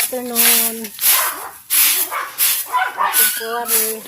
afternoon. February.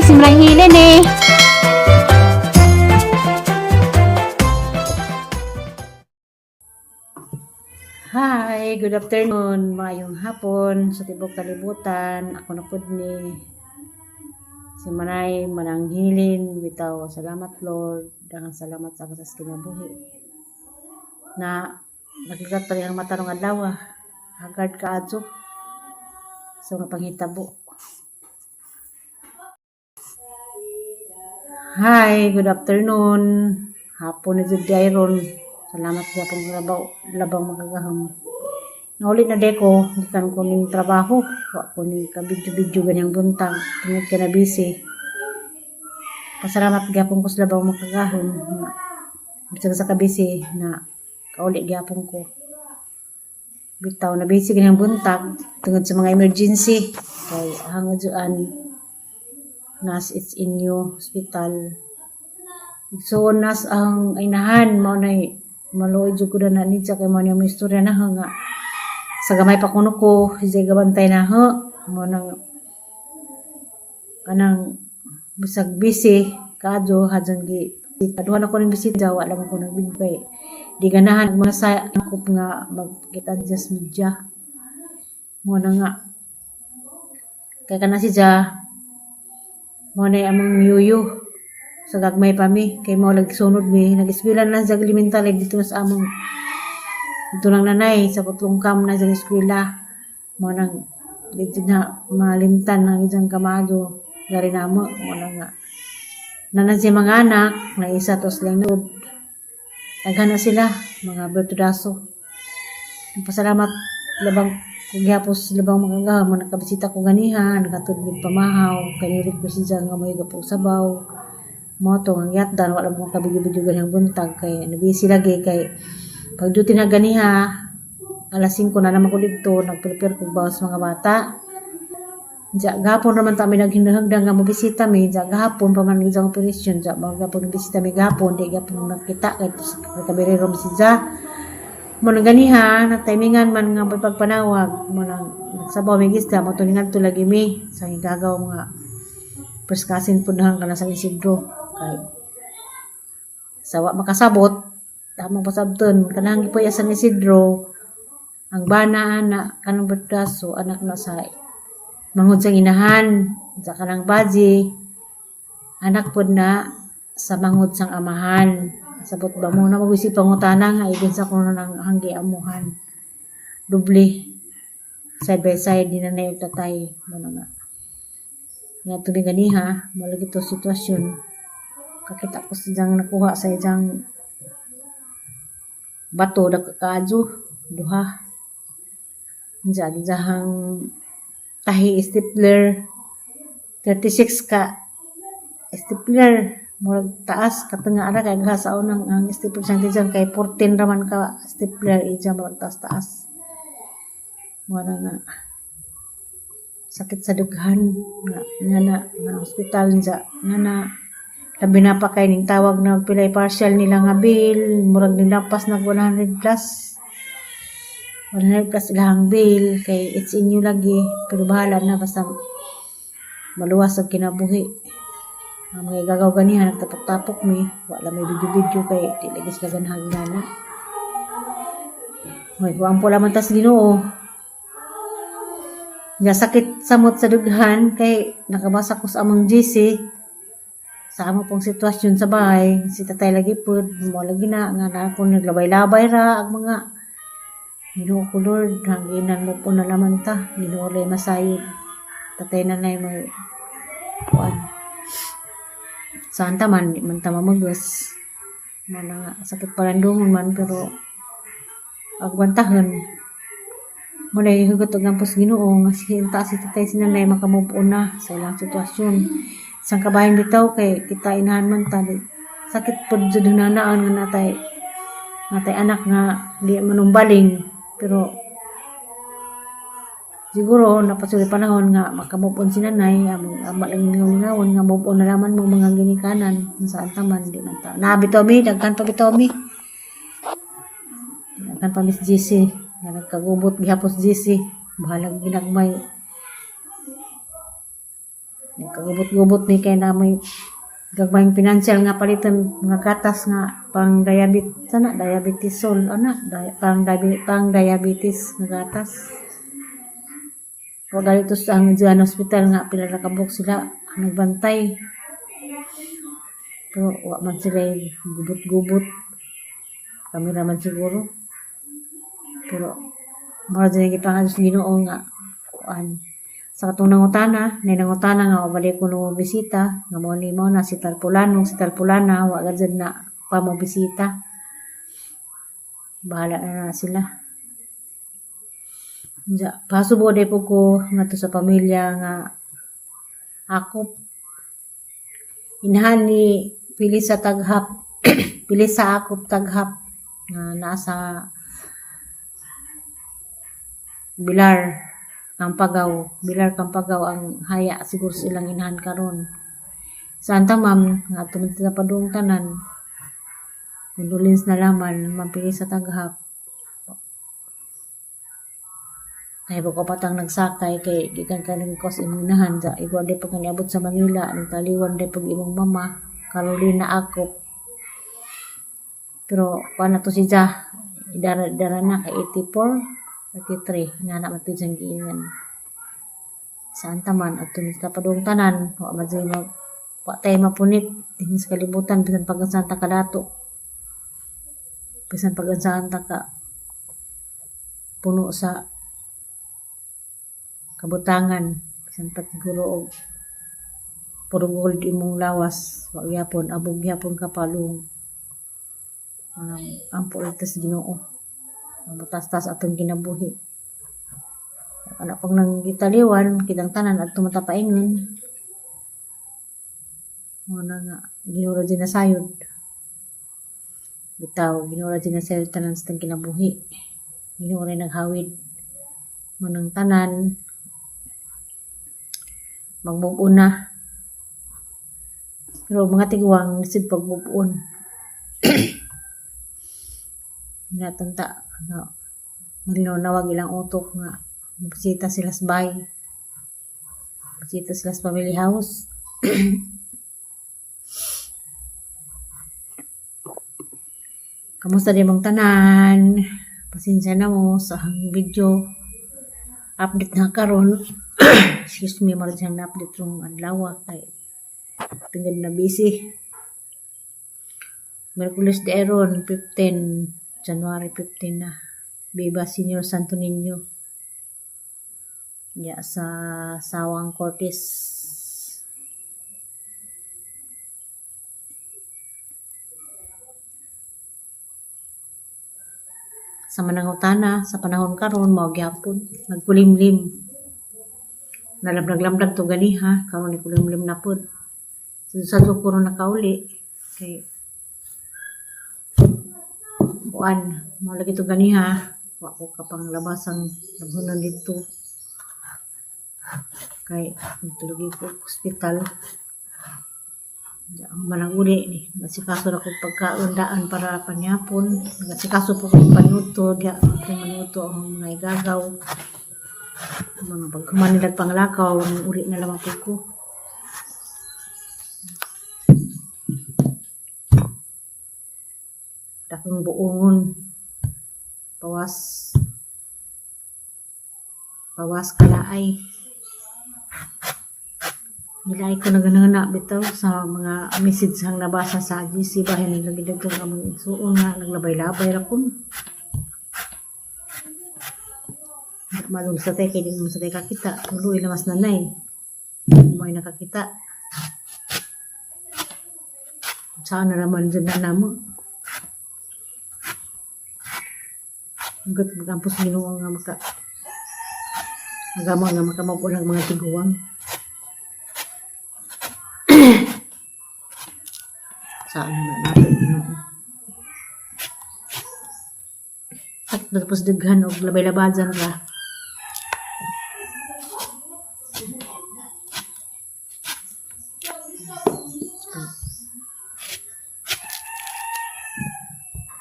Simrang hilin eh. Hi, good afternoon, mayong hapon sa tibok kalibutan. Ako na pud ni si Manay mananghilin bitaw. Salamat Lord, dangan salamat sa kasas kinabuhi. Na nagligat pa rin ang mata ng adlaw. Hagard ka adso. So nga panghitabo. Hi, good afternoon. Hapon na jud dayron. Salamat sa akong labang magagaham. Naulit na deko, gikan ko ning trabaho. Wa ko ning ka-video ganyang buntag. Tungod ka na busy. Pasalamat gyapon ko sa labang magagaham. Bisag sa kabisi na kauli gyapon ko. Bitaw na busy ganyang buntag tungod sa mga emergency. Kay hangod juan nas it's in you hospital. So nas ang inahan mo na maluoy jud ko na ni sa kay mo ni istorya na nga sa gamay pa kuno ko sige gabantay na mo nang kanang bisag busy kadyo hadyan gi kaduhan ako ning bisita wala man ko nagbigay di ganahan mo na sa akop nga magkita just media mo na nga kay kana si Ja mo na among yuyu sa gagmay pa mi kay mo sunod mi nag-eskwela na sa elemental dito na sa among dito lang nanay sa putlongkam na sa eskwela mo nang dito na malimtan ng isang kamado gari namo mo na nga nanan si mga anak na isa tos lang nod agana sila mga bertudaso pasalamat labang kugyapos labang magagawa mo nakabisita ko ganihan nakatudlig pamahaw kanirik ko siya nga may gapo sabaw mo to ang yatdan wala mo kabidyo-bidyo ganang buntag kay nabisi lagi kay pag duty na ganiha alas 5 na naman ko dito nagprepare ko bawas mga bata ja gapon naman ta mi naghinahagdan nga mo bisita mi ja gapon pa man isang operation ja magapon bisita mi gapon di gapon nakita kay kabirero si Ja mo nang ganiha na timingan man nga pagpanawag mo nang nagsabaw mi gisda mo tuningan to lagi mi sa gagaw mga perskasin pud nang kana sa Isidro kay sawa makasabot tamang pasabton kanang gipoy sa Isidro ang bana na kanang berdaso anak na sa mangod sa inahan sa kanang baji anak pud na sa mangod sang amahan sabot ba mo na mag-isip pangutana nga ibig sa kuno nang hanggi amuhan doble side by side din na yung tatay mo na nga nga tubig ganiha mo lagi to sitwasyon kakita ko sa jang nakuha sa jang bato da kaadyo duha jahang tahi stapler 36 ka stapler murag taas katanga ara kay gasaon nang ang stapler sang diyan kay 14 raman ka stapler ija murag taas mura nga sakit sa dughan nga hospital niya nga labi na pa kay ning tawag na pilay partial nila nga bill murag nilapas na 100 plus ilang bill kay it's in you lagi pero bahala na basta maluwas ang kinabuhi Ang mga igagaw ganihan, nagtapok-tapok mi. Wala may video-video kay di lagi sila ganahag gana. May kuwang po laman tas Ginoo. Nga sakit samot sa dughan kay nakabasa ko sa among GC sa amo pong sitwasyon sa bahay. Si tatay lagi po, mo lagi na nga ako naglabay-labay ra ang mga Ginoo ko Lord, hanginan mo po na laman ta. Ginoo ray masayod. Tatay nanay may kuan. Santa man, di man ta mamagas. Mana nga, sakit parandungon man, pero agbantahan. Muna yung hugot ng pos Ginoo, nga sinta si tatay sinanay makamove on na sa ilang sitwasyon. Isang kabayan bitaw kay kita inahan man ta. Sakit po dyan nanaan nga natay anak nga di manumbaling. Pero siguro, napasuli panahon nga makamove on si nanay, malang ngawon nga move on na laman mo mga ginikanan, saan taman, di man ta. Nabitaw mi, dagkan pa bitaw mi. Dagkan pa Miss GC, nga nagkagubot, gihapos GC, bahalang ginagmay. Nagkagubot-gubot ni kay na may gagmayng financial nga palitan mga gatas nga pang diabetes sol, pang diabetes nga gatas. Wag dito sa ang Diyan Hospital nga pila ra kabuk sila nagbantay. Pero wa man sila gubot-gubot. Kamera man siguro. Pero mao din gipangad sa Ginoo nga kuan. Sa katong nangutana nga balik ko no bisita nga mo na si Talpulana wa gad na pa mo bisita. Bahala na sila. Pasubo day po ko nga to sa pamilya nga ako inahan ni pili sa taghap pili sa akop taghap nga nasa Bilar Kampagaw ang haya siguro silang inahan karon. Santa ma'am nga tumunta sa padung tanan condolence na laman mapili sa taghap. Kaya ko patang nagsakay kay gikan kaning kos imong inahan sa igwa day pag niabot sa Manila ning taliwan day pag imong mama Carolina Akop. Pero kuan na to si Ja idara na kay 84 83 nga na matid sang giingan. Saan taman at tumista padung tanan wa man say wa tay mapunit dinhi sa kalibutan bisan pag Santa kadato. Bisan pag Santa ka puno sa kabutangan bisan pat siguro og puro gold imong lawas wa gyapon abog gyapon kapalong anang ampol tas Ginoo mabutas-tas atong kinabuhi ana pag nang gitaliwan kitang tanan at tumatapaingon mo na nga Ginoo din nasayod bitaw Ginoo din nasayod tanan sa kinabuhi Ginoo rin naghawid mo nang tanan mag-move on na. Pero mga tigwang nisid pag-move on. Natanta nga malinawag ilang utok nga bisita sila sa bahay. Bisita sila sa family house. Kamusta din mong tanan? Pasensya na mo sa video. Update na karon. Excuse me, maraming siyang na-update rong adlaw kay tingad na busy. Merkulis de Aron, 15, January 15 na. Viva Senior Santo Niño. Ya sa Sawang Cortes. Sa manangutana, sa panahon karon mao gyapon, nagkulimlim. Nalamdag-lamdag to gani ha, karon ni kulimlim na pod. Sa sukuro na kauli kay kuan, mao lagi to gani ha. Wa ko kapang labasang labhonon dito. Kay nagtulugi ko hospital. Ang mananguli ni nagsikaso na kong pagkaundaan para panyapon. Nagsikaso po kong panuto, diya akong manuto ang mga igagaw. Mga pagkuman nila panglakaw, uri na lamang po ko. dakong buongon. Pawas kalaay. Nilay ko nagana bitaw sa mga message hang nabasa sa GC bahin nagdagdag ang mga suon nga naglabay-labay ra kun. Malung sa tay kay di mo sa tay kakita, tuloy lamas nanay. Mo ay nakakita. Saan na naman dyan na namo. Hanggat magampos Ginoo nga agama nga makamabulang mga tiguwang. Saan na natin Ginoo. At tapos daghan og labay-labajan ra.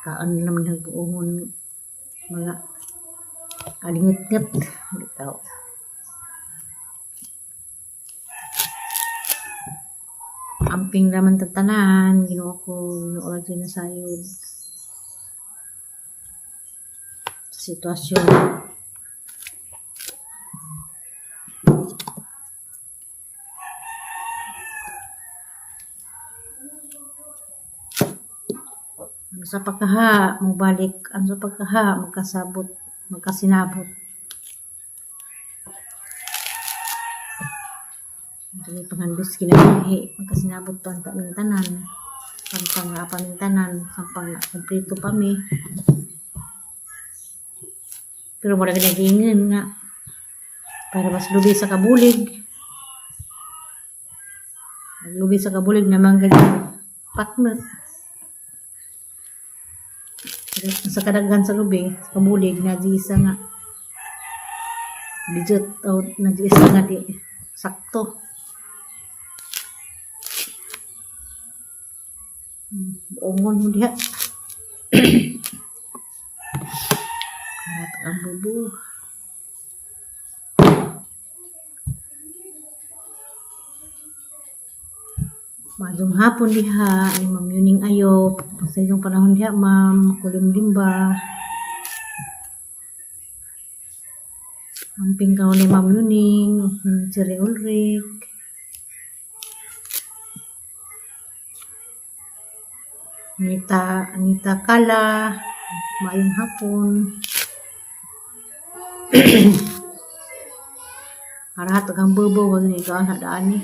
Kaan naman ng buongon mga alingit-ngat bitaw. Amping naman tatanan, Ginoo ko Ginoo na sayod sa sitwasyon. Sa pagkaha, mubalik ang sa pagkaha, magkasinabot. Dili panghandus kinabuhi, magkasinabot pa ang tamintanan, sampang pamintanan, sampang kompleto pa mi. Pero mura ginagingin nga, para mas lubi sa kabulig. Lubi sa kabulig naman ganyan, paknot. Sa kadaghan sa lubi, sa kabulig, nadisa nga. Dijot, o nadisa nga di, sakto. Buongon mo diha. Karat ang bubu. Madong hapon diha, ay Ma'am Yuning ayo. Sa isang panahon diha, Ma'am Kulim ba? Amping kaon ni Ma'am Yuning, Siri Ulrich. Anita Kala, maayong hapon. Arahat ang bubo, wag ni ikaw na daan ni.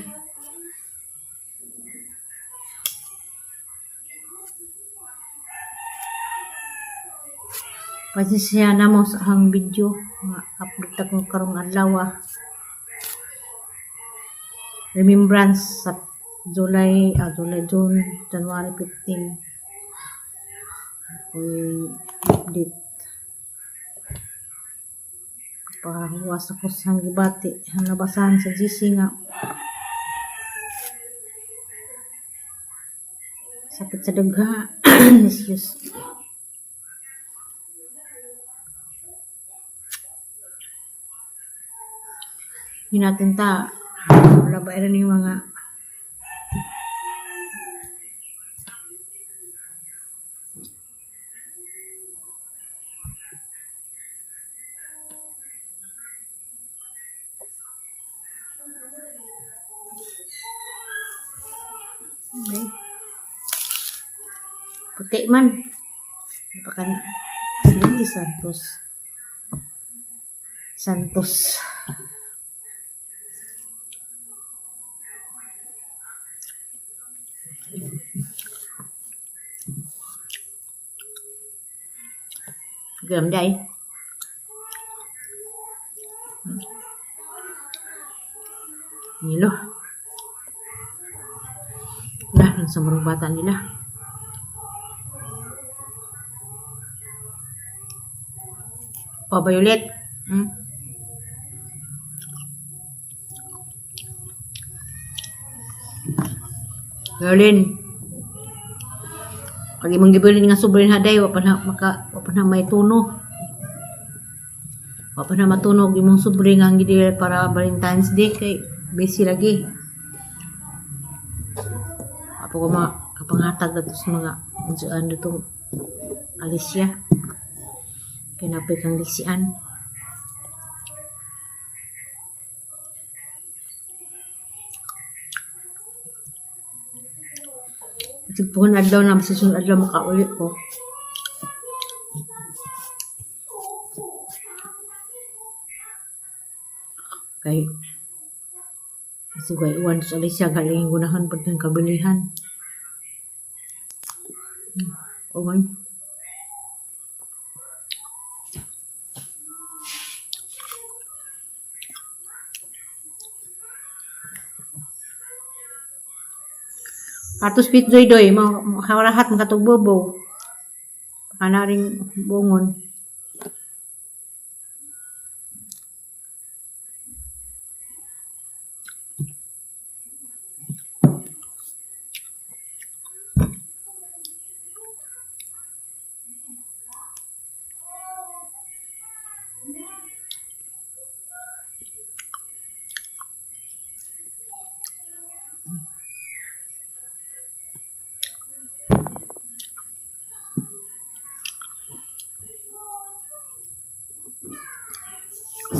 Pasisya na mo sa hang video nga update ako karong adlaw. Remembrance sa July, June, January 15. Update. Pahuwas ako sa hang gibati, ang nabasahan sa GC nga. Sakit sa dagha. Yes. Hindi natin wala ba rin yung mga okay. Puti man pakan sige Santos gam day nilo dah sa murong bata nila. Violet. Gerlin. Pag imong gibilin nga sobrang haday, wa pa na may tuno. Wa pa na matunog imong sobrang ang gidil para Valentine's Day kay busy lagi. Apo ko kapangatag dito sa mga dito Alicia. Kinapay kang lisian. Sigpuhon adlaw na, masisunod adlaw makauli ko. Kay sigay uwan sa Alicia galing gunahan pag ng kabilihan. O man. Atos pit doy makarahat makatugbobo. Kana ring bungon.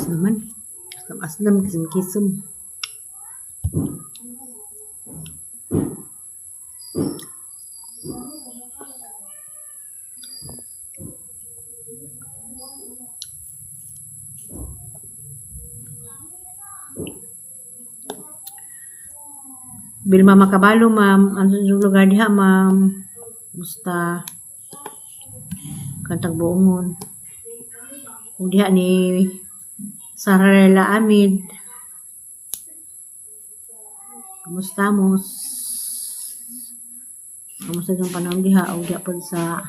Naman. Aslam kisem-kisem. Bilma makabalo ma'am, ano yung lugar diha ma'am? Musta kantag buongon. Kung diha ni Sararela Amid. Kamusta mo? Kamusta yung panahon diha o diha po sa